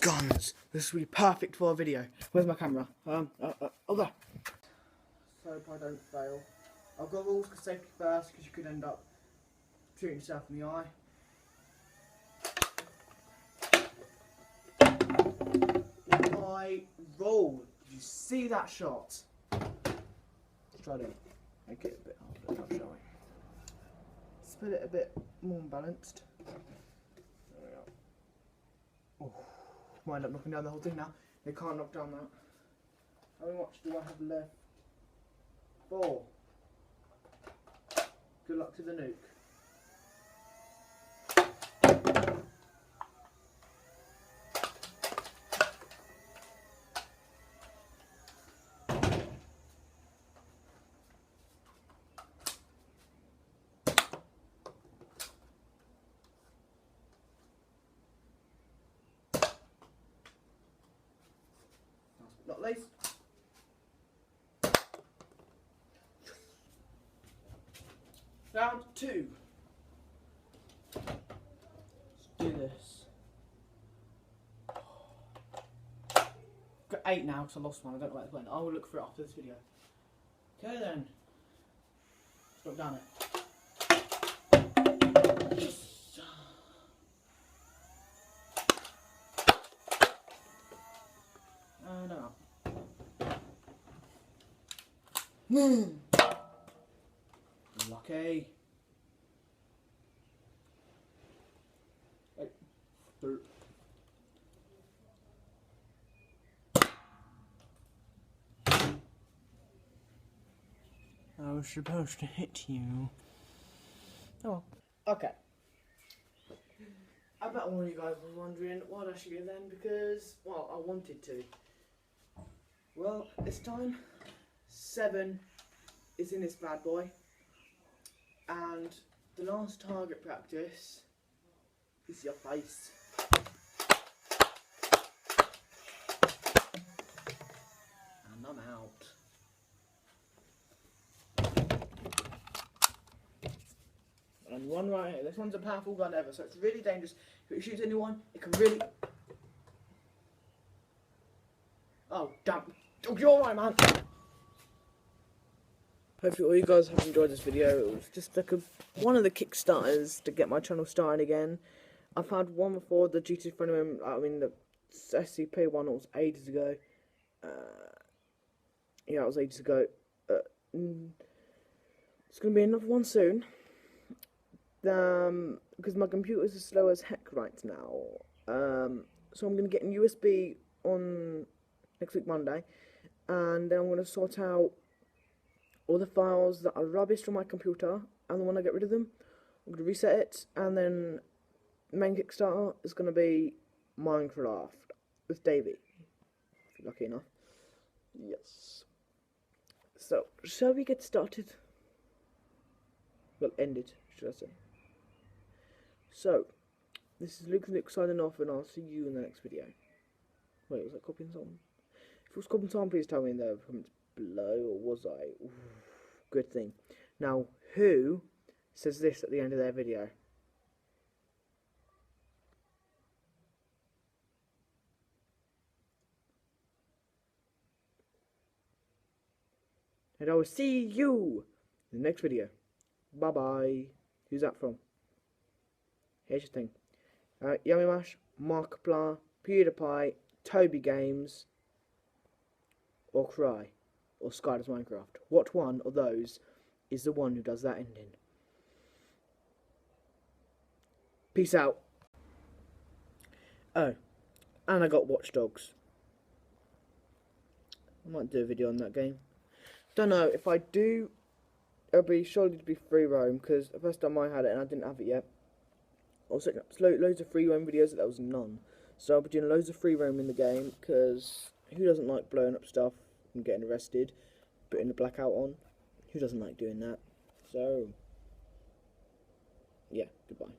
guns. This is really perfect for a video. Where's my camera? Oh there. So if I don't fail, I've got rules for safety first because you could end up shooting yourself in the eye. If I roll, did you see that shot? Let's try to make it a bit harder, shall we? Split it a bit more balanced. There we go. Oh, might end up knocking down the whole thing now. They can't knock down that. How much do I have left? 4. Good luck to the nuke. Not least. Round 2. Let's do this. Got 8 now because I lost one. I don't know where it went. I will look for it after this video. Okay then. Let's drop down it. No. Lucky. I was supposed to hit you. Oh. Okay. I bet one of you guys was wondering why did I shoot you then, because, well, I wanted to. Well, this time, 7 is in this bad boy. And the last target practice is your face. And I'm out. And one right here. This one's a powerful gun ever, so it's really dangerous. If it shoots anyone, it can really... Oh, damn. Oh, you're alright, man. Hopefully all you guys have enjoyed this video. It was just like one of the kickstarters to get my channel started again. I've had one before, the GT Friendly, the SCP one, it was ages ago. Yeah, it was ages ago. It's going to be another one soon. Because my computer's as slow as heck right now. So I'm going to get a USB on next week Monday. And then I'm going to sort out all the files that are rubbish from my computer, and then when I get rid of them, I'm going to reset it, and then the main Kickstarter is going to be Minecraft with Davey, if you're lucky enough. Yes. So, shall we get started? Well, end it, should I say. So, this is Luke signing off, and I'll see you in the next video. Wait, was that copying something? If it was copying something, please tell me in the comments below, or was I? Ooh, good thing. Now, who says this at the end of their video? And I will see you in the next video. Bye bye. Who's that from? Here's your thing. Yummy Mash, Markiplier, PewDiePie, Toby Games, or Cry, or Sky Does Minecraft. What one of those is the one who does that ending? Peace out. Oh, and I got Watch Dogs. I might do a video on that game. Don't know, if I do, it'll be surely to be free roam, because the first time I had it and I didn't have it yet, I was setting up loads of free roam videos, there was none. So I'll be doing loads of free roam in the game, because who doesn't like blowing up stuff and getting arrested, putting the blackout on? Who doesn't like doing that? So, yeah, goodbye.